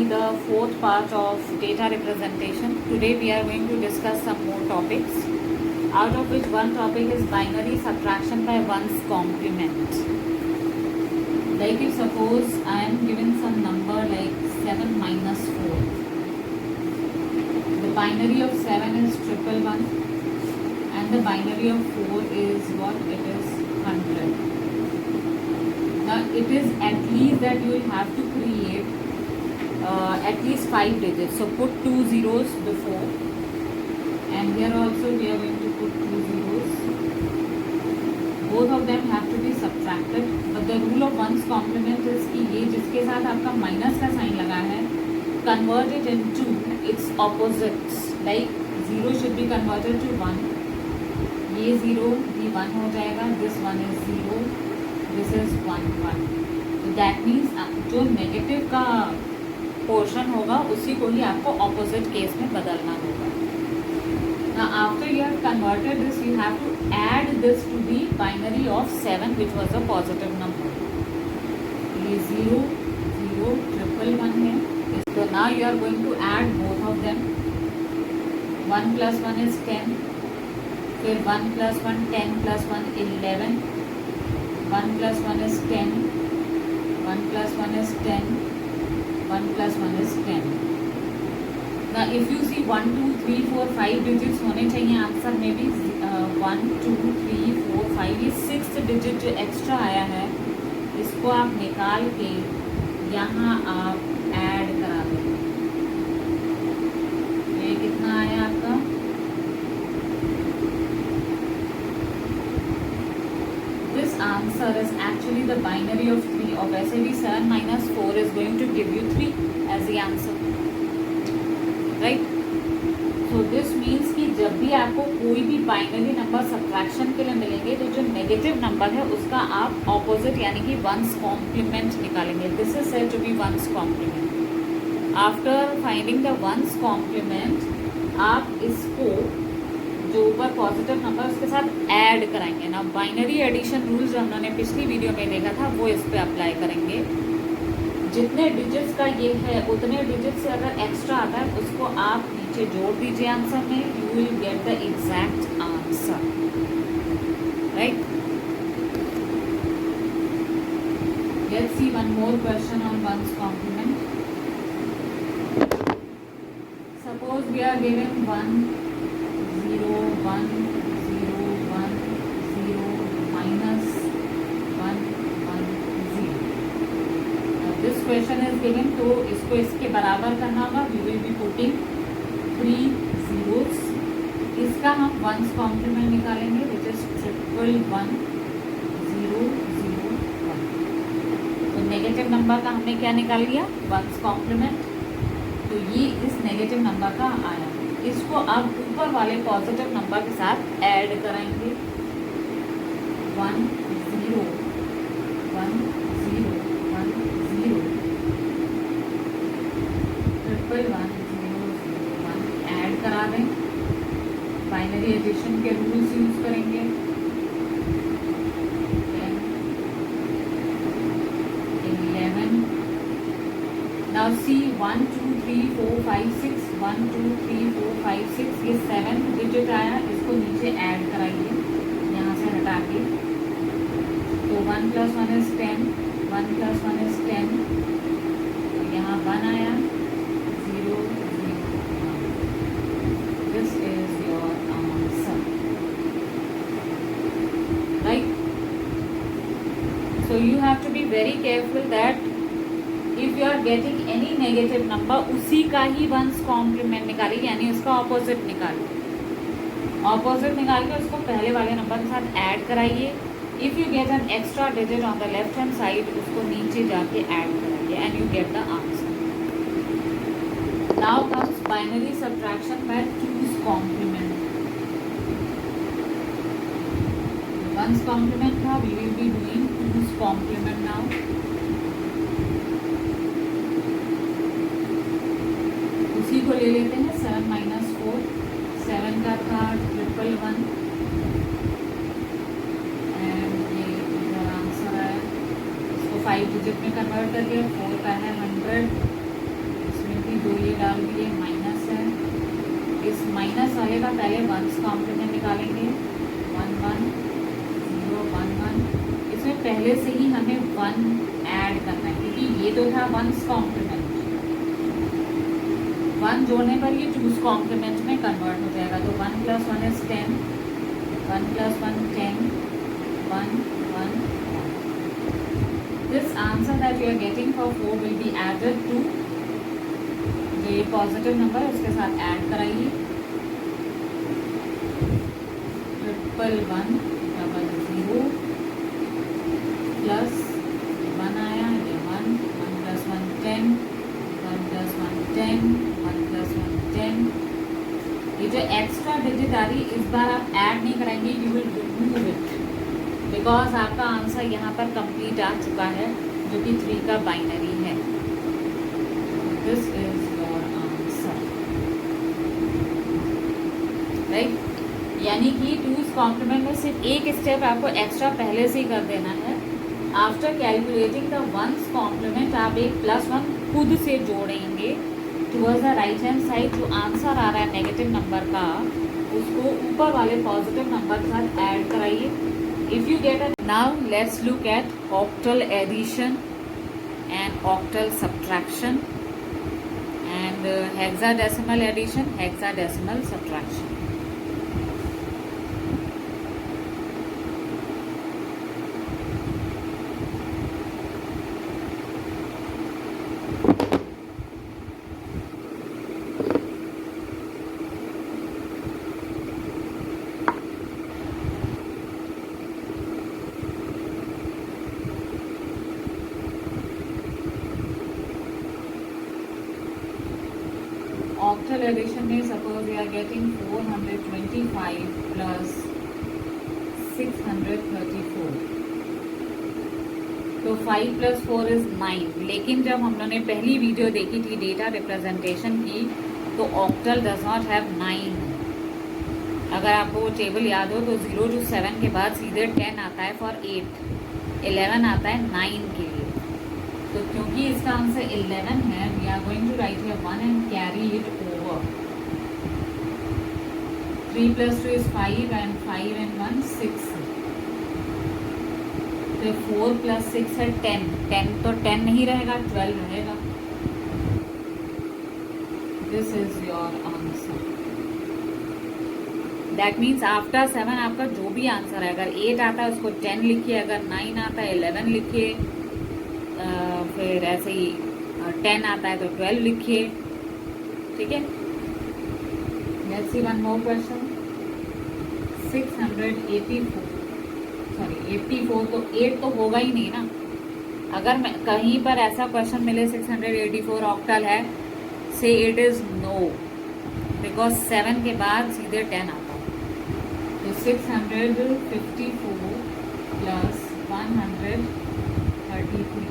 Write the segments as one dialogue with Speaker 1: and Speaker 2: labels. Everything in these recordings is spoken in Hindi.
Speaker 1: the fourth part of data representation. Today we are going to discuss some more topics, out of which one topic is binary subtraction by one's complement. Like if suppose I am given some number like 7 minus 4. The binary of 7 is 111 and the binary of 4 is what? It is 100. Now it is at least that you will have to create at least 5 digits. So put 2 zeros before, and here also we are going to put 2 zeros. Both of them have to be subtracted, but the rule of one's complement is कि ये जिसके साथ आपका माइनस का साइन लगा है, convert it into its opposites. Like 0 should be converted to 1. ये 0 भी 1 हो जाएगा. This one is 0. This is 1 1. So that means जो नेगेटिव का पोर्शन होगा उसी को ही आपको ऑपोजिट केस में बदलना होगा. Now after you have converted this, you have to add this to the binary of 7, which was a positive number. ये 0 0 111 है. So now you are going to add both of them. 1 plus 1 is 10. फिर 1 plus 1 10 plus 1 11. 1 plus 1 is 10. 1 plus 1 is 10. 1 plus 1 is 10. Now if you see 1 2 3 4 5 digits होने चाहिए आंसर में भी. 1 2 3 4 5 ये 6th डिजिट जो एक्स्ट्रा आया है, इसको आप निकाल के यहाँ आप ऐड करा दें. ये कितना आया आपका? This answer is actually the binary of 3, और वैसे भी 7 minus 4 is going to give you 3 as the answer, right? So this means कि जब भी आपको कोई भी बाइनरी नंबर सब्ट्रैक्शन के लिए मिलेंगे तो जो नेगेटिव नंबर है उसका आप ऑपोजिट यानी कि वंस कॉम्प्लीमेंट निकालेंगे. This is said to be one's complement. After finding the one's complement आप इसको जो ऊपर पॉजिटिव नंबर उसके साथ ऐड कराएंगे. ना बाइनरी एडिशन रूल जो हमने पिछली वीडियो में देखा था वो इस पे अप्लाई करेंगे. जितने डिजिट्स का ये है उतने डिजिट से अगर एक्स्ट्रा आता है उसको आप नीचे जोड़ दीजिए आंसर में. You will get the exact answer, right? Let's see one more question on one's complement. Suppose we are given 1 0 1 0 1 0 minus 1 1 0. This question is given, तो इसको इसके बराबर करना होगा. We will be putting 3 zeros. इसका हम वंस कॉम्प्लीमेंट निकालेंगे, which is 111 0 0 1. तो नेगेटिव नंबर का हमने क्या निकाल लिया? One's complement. तो ये इस नेगेटिव नंबर का आया. इसको अब ऊपर वाले पॉजिटिव नंबर के साथ ऐड कराएंगे. 1 0 1 0 1 0 111 0 1 ऐड करा दें. बाइनरी एडिशन के रूल्स यूज करेंगे. 10 11. नाउ सी 1 2 3 4 5 6 1 2 3 4 5 6 ये 7 डिजिट आया. इसको नीचे ऐड कराइए यहाँ से हटा के. तो 1 plus 1 is 10. 1 plus 1 is 10. तो यहाँ 1 आया. 0 0 1. This is your answer, right? So you have to be very careful that if you are getting any negative number उसी का ही वंस कॉम्प्लीमेंट निकालिए, यानी उसका ऑपोजिट निकालिए. ऑपोजिट निकाल के उसको पहले वाले नंबर के साथ ऐड कराइए. If you get an extra digit on the left hand side उसको नीचे जाके ऐड कराइए and you get the answer. Now comes binary subtraction by 2's complement. One's complement था, we will be doing 2's complement now. उसी को ले लेते हैं. 7 minus 4. 7 का था 111 एंड ये इधर आंसर आया. इसको 5 डिजिट में कन्वर्ट करके 4 का है 100. तो ये डाल दिए माइनस है, इस माइनस वाले का पहले वंस कॉम्प्लीमेंट निकालेंगे, 1 1 0 1 1। इसमें पहले से ही हमें 1 ऐड करना है क्योंकि ये तो था वंस कॉम्प्लीमेंट, 1 जोड़ने पर ये 2's कॉम्प्लीमेंट में कन्वर्ट हो जाएगा। तो 1 + 1 is 10, 1 + 1 10, 1 1 1। This answer that you are getting for 4 will be added to जो ये पॉजिटिव नंबर है उसके साथ ऐड कराइए, 1 1 0 प्लस 1 आया, ये 1 1 + 1 10, 1 + 1 10, 1 + 1 10। ये जो एक्स्ट्रा डिजिट आ रही इस बार आप ऐड नहीं कराएंगे, you will remove it because आपका आंसर यहाँ पर कंप्लीट आ चुका है जो कि 3 का बाइनरी है। This is your answer, right. यानी कि 2's कॉम्प्लीमेंट में सिर्फ एक स्टेप आपको एक्स्ट्रा पहले से ही कर देना है। After calculating the one's complement आप एक +1 खुद से जोड़ेंगे towards the right hand side. जो आंसर आ रहा है नेगेटिव नंबर का उसको ऊपर वाले पॉजिटिव नंबर के साथ ऐड कराइए। If you get a now let's look at octal addition and octal subtraction and hexadecimal addition, hexadecimal subtraction. Octal addition में suppose we are getting 425 plus 634, तो 5 + 4 is 9। लेकिन जब हम लोगों ने पहली वीडियो देखी थी डेटा रिप्रेजेंटेशन की तो ऑक्टल डज नॉट हैव 9। अगर आपको वो टेबल याद हो तो 0 to 7 के बाद सीधे 10 आता है फॉर 8, 11 आता है 9 के लिए। तो क्योंकि इसका आंसर 11 है, we are going to write here 1 and carry it over. 3 + 2 is 5 and 5 and 1 6। तो 4 + 6 है 10, 10 तो 10 नहीं रहेगा, 12 रहेगा। This is your answer. That means after 7 आपका जो भी आंसर है, अगर 8 आता है उसको 10 लिखिए, अगर 9 आता है 11 लिखिए, फिर ऐसे ही 10 आता है तो 12 लिखिए, ठीक है। Let's see one more question. 684 sorry 84, तो 8 तो होगा ही नहीं ना। अगर मैं कहीं पर ऐसा क्वेश्चन मिले 684 ऑक्टल है, से इट इज नो, बिकॉज 7 के बाद सीधे 10 आता है। तो 654 प्लस 133,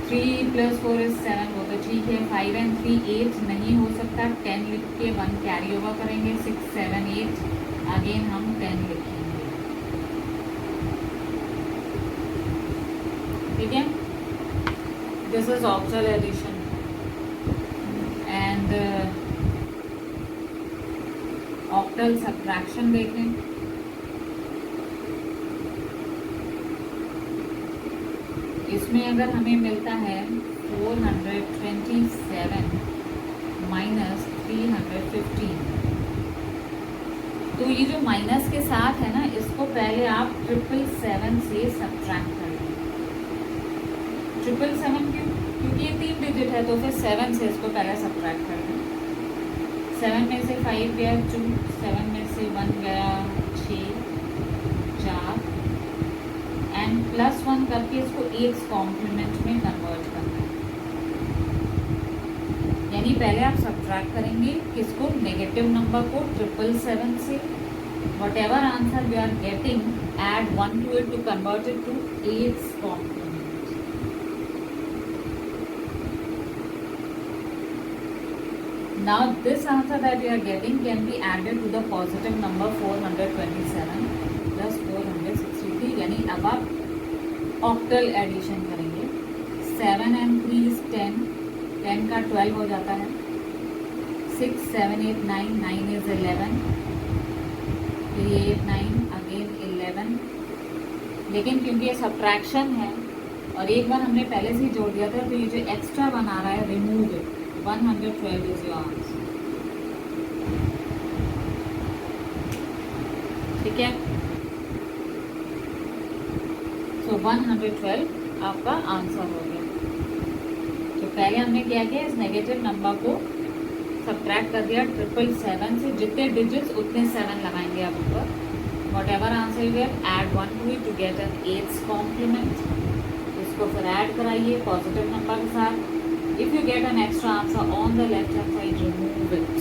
Speaker 1: 3 + 4 is 7, वो तो ठीक है। 5 and 3 8 नहीं हो सकता, 10 लिख के 1 कैरी ओवर करेंगे, 6 7 8 अगेन हम 10 लिखेंगे, ठीक है। This is octal addition and octal subtraction देखें। इसमें अगर हमें मिलता है 427 माइनस 315, तो ये जो माइनस के साथ है ना, इसको पहले आप 777 से सब्ट्रैक्ट कर लें। 777 क्यों? क्योंकि ये 3 डिजिट है, तो फिर 7 से इसको पहले सब्ट्रैक्ट कर लें। 7 में से 5 गया 2, 7 में से 1 गया 6 4 एंड +1 करके इसको 8 कॉम्प्लीमेंट में कन्वर्ट करना है। यानी पहले आप सब्ट्रैक्ट करेंगे किसको, नेगेटिव नंबर को 777 से। Whatever answer we are getting, add 1 to it to convert it to 8 complement. Now this answer that we are getting can be added to the positive number 427 plus 463, यानी अब आप ऑक्टल एडिशन करेंगे। 7 and 3 is 10, 10 का 12 हो जाता है, 6 7 8 9, 9 इज 11, 3 8 9 अगेन 11। लेकिन क्योंकि ये सब्ट्रैक्शन है और एक बार हमने पहले से ही जोड़ दिया था, तो ये जो एक्स्ट्रा वन आ रहा है, remove it. 112 is your answer. ठीक है, सो 112 आपका आंसर हो गया। तो पहले हमने क्या किया, इस नेगेटिव नंबर को सब्ट्रैक्ट कर दिया 777 से, जितने डिजिट्स उतने 7 लगाएंगे आप ऊपर। Whatever answer you get, add 1 to it to get an 8th complement. इसको फिर ऐड कराइए पॉजिटिव नंबर के साथ। If you get an extra answer on the left hand side, remove it.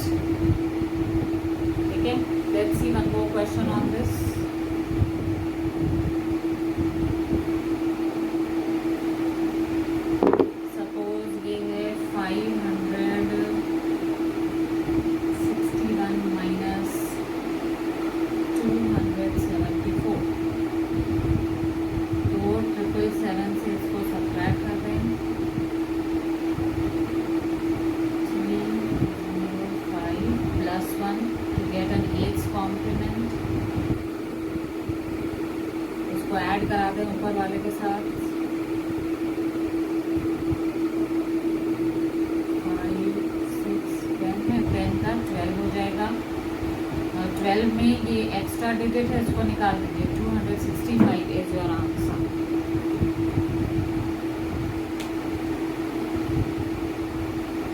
Speaker 1: ठीक है, let's see one more question on this. Suppose ये है 561 माइनस 274, तो 777 से इसको सब्ट्रैक्ट कर दें। 305 plus 1 to get an 8th complement. इसको ऐड करा दें ऊपर वाले के साथ। 5 6 10 है, 10 का 12 हो जाएगा। 12 में ये एक्स्ट्रा डिजिट है, इसको निकाल दीजिए। 265 इज योर आंसर।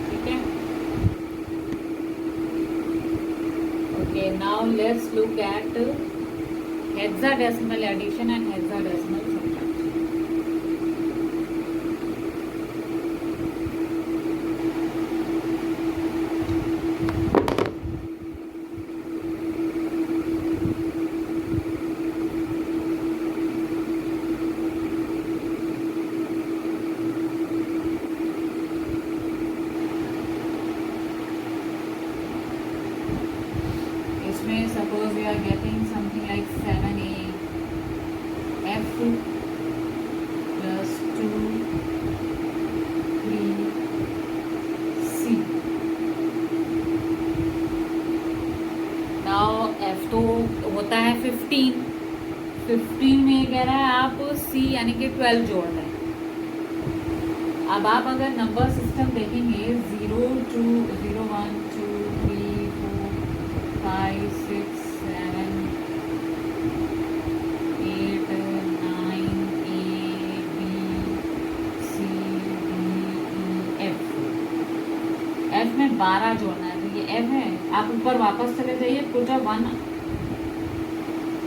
Speaker 1: ठीक है, okay, now let's look at hexadecimal addition and hexadecimal subtraction. Suppose we are getting something like 7a f plus 2 3c. Now f तो होता है 15। 15 में कह रहा है आप c यानी कि 12 जोड़ दें। अब आप अगर नंबर सिस्टम देखेंगे 0 2 0 1 2 3 4 5 6 7 8 9 A B C D E F। F में 12 जोड़ना है, तो ये F है। आप ऊपर वापस चले जाइए, put a 1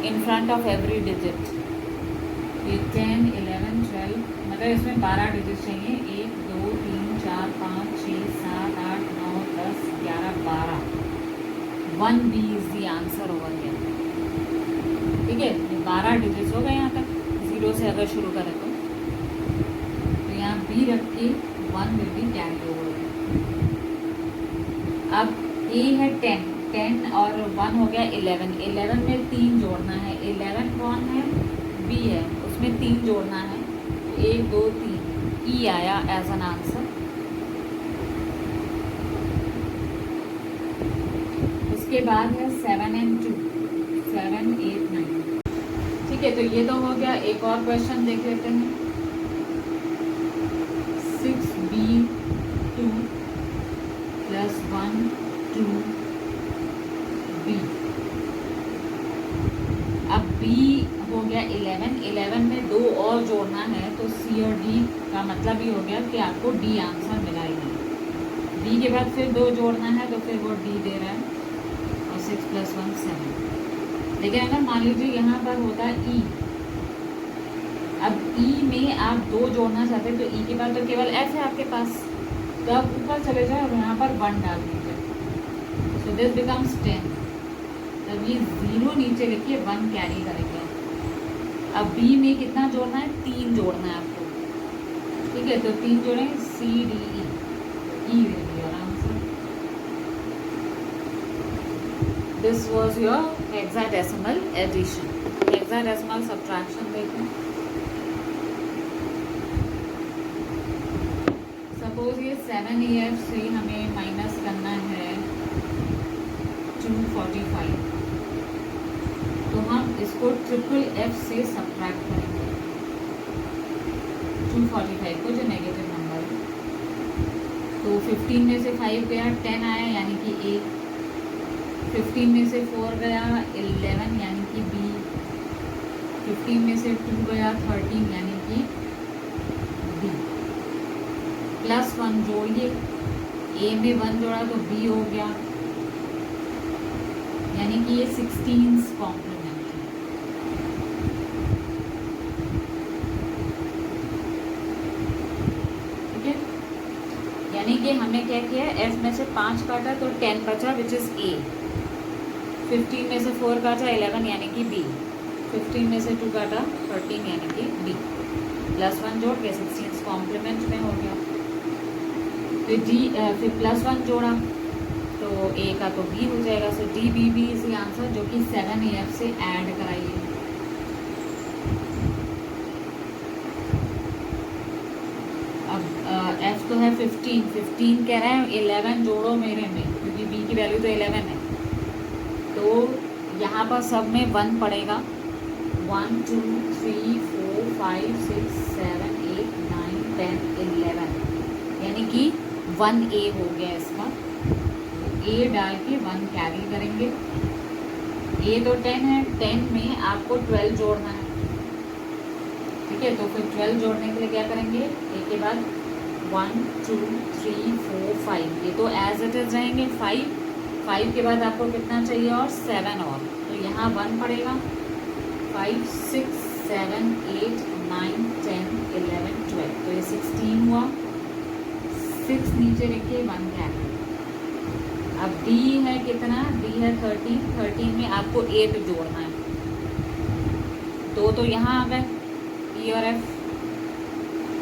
Speaker 1: in front of every digit. ये 10 11 12, मतलब इसमें 12 डिजिट चाहिए। 1 2 3 4 5 6 7 8 9 10 11 12। 1B is the answer over here. ठीक है, ये 12 डिजिट्स हो गए यहाँ तक। 0 से अगर शुरू करें तो यहाँ B रख के 1 विल बी कैरी ओवर। अब A है 10, 10 और 1 हो गया 11। 11 में 3 जोड़ना है। 11 कौन है, B है, उसमें 3 जोड़ना है। 1 2 3 E आया एज एन आंसर। इसके बाद है 7 and 2, 7 8 9। ठीक है, तो ये तो हो गया। एक और क्वेश्चन देख लेते हैं। 6B2 plus 1 2B। अब B हो गया 11। 11 में 2 और जोड़ना है, तो C और D का मतलब ही हो गया कि आपको D आंसर मिला ही नहीं। D के बाद फिर 2 जोड़ना है, तो फिर वो D दे रहा है। 6 + 1 7। लेकिन अगर मान लीजिए यहाँ पर होता है E, अब E में आप 2 जोड़ना चाहते हैं, तो E के बाद तो केवल F है आपके पास, तो आप ऊपर चले जाए और यहाँ पर 1 डाल दीजिए। So this becomes 10। तब ये 0 नीचे लिखिए, 1 कैरी करेंगे। अब B में कितना जोड़ना है, 3 जोड़ना है आपको। ठीक है, तो 3 जोड़ेंगे, C D E, E will be your answer. This was your hexadecimal addition. Hexadecimal subtraction देखें। सपोज ये 7AF से हमें माइनस करना है 245, तो हम इसको FFF से सब्ट्रैक्ट करेंगे 245 को, जो नेगेटिव नंबर है। तो 15 में से 5 गया 10 आया यानी कि A, 15 में से 4 गया 11 यानी कि B, 15 में से 2 गया 13 यानी कि B। +1 जोड़िए, A में 1 जोड़ा तो B हो गया, यानी कि ये 16th कॉम्प्लीमेंट है। ठीक है, यानी कि हमने क्या किया, F में से 5 काटा तो 10 बचा विच इज A, 15 में से 4 काटा 11 यानी कि B, 15 में से 2 काटा 13 यानी कि B, +1 जोड़ के 16th कॉम्प्लीमेंट में हो गया। फिर फिर +1 जोड़ा तो A का तो B हो जाएगा। सो DBB इज द आंसर, जो कि 7AF से ऐड कराइए। अब F तो है 15 कह रहा है 11 जोड़ो मेरे में, क्योंकि B की वैल्यू तो 11 है। तो यहाँ पर सब में 1 पड़ेगा, 1 2 3 4 5 6 7 8 9 10 11, यानी कि 1A हो गया इसका। A डाल के 1 कैरी करेंगे। A तो 10 है, 10 में आपको 12 जोड़ना है। ठीक है, तो फिर 12 जोड़ने के लिए क्या करेंगे, A के बाद 1 2 3 4 5, ये तो एज इट इज रहेंगे। 5 के बाद आपको कितना चाहिए और 7 और, तो यहाँ 1 पड़ेगा। 5 6 7 8 9 10 11 12, तो ये 16 हुआ। 6 नीचे लिखिए, 1 कैरी। अब D है कितना, D है 13 में आपको 8 जोड़ना है। 2 तो यहाँ आ गए E और F,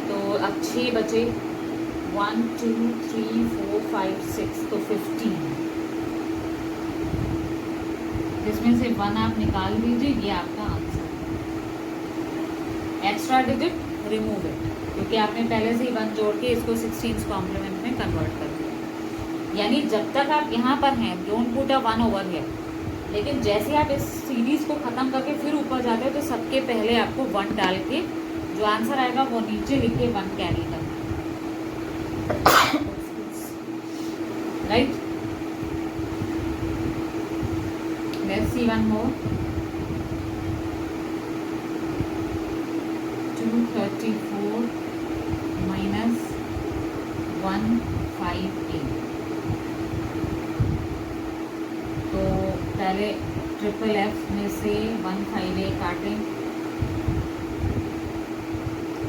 Speaker 1: तो अब 6 बचे, 1 2 3 4 5 6, तो 15, जिसमें से 1 आप निकाल दीजिए, ये आपका answer. Extra digit remove it, क्योंकि आपने पहले से ही 1 जोड़ के इसको 16th कॉम्प्लीमेंट में कन्वर्ट कर दिया। यानी जब तक आप यहाँ पर हैं don't put a 1 over here, लेकिन जैसे आप इस सीरीज को ख़त्म करके फिर ऊपर जाते हो तो सबके पहले आपको 1 डाल के जो आंसर आएगा वो नीचे लिख के 1 कैरी करना, right. Let's see one more. 234 minus 158, तो पहले FFF में से 158 काटें।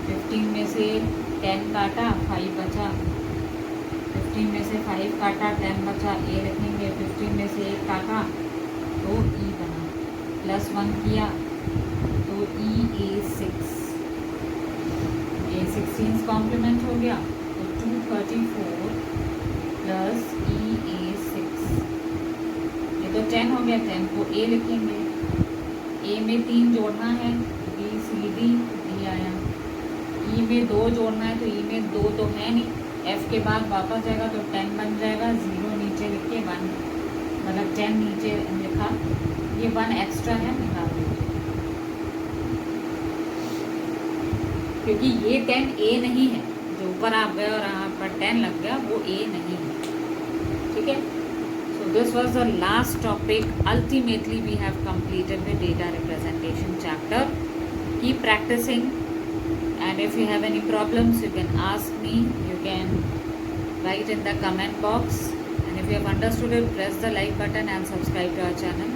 Speaker 1: 15 में से 10 काटा, 5 बचा। 15 में से 5 काटा, 10 बचा, A रखेंगे। 15 में से 1 काटा तो E बना, +1 किया तो EA6, ये 16th कॉम्प्लीमेंट हो गया। तो 234 प्लस EA6, ये तो 10 हो गया। 10 को A लिखेंगे। A में 3 जोड़ना है, BCD D आया। E में 2 जोड़ना है, तो E में 2 तो है नहीं, F के बाद वापस जाएगा तो 10 बन जाएगा। 0 नीचे लिख के 1, मतलब 10 नीचे लिखा, ये 1 एक्स्ट्रा है, निकाल दीजिए, क्योंकि ये 10 A नहीं है, जो ऊपर आप गए और यहाँ पर 10 लग गया वो A नहीं है। ठीक है, so this was the last topic. Ultimately we have completed the data representation chapter. Keep practicing, and if you have any problems you can ask me, you can write in the comment box, and if you have understood it, press the like button and subscribe to our channel.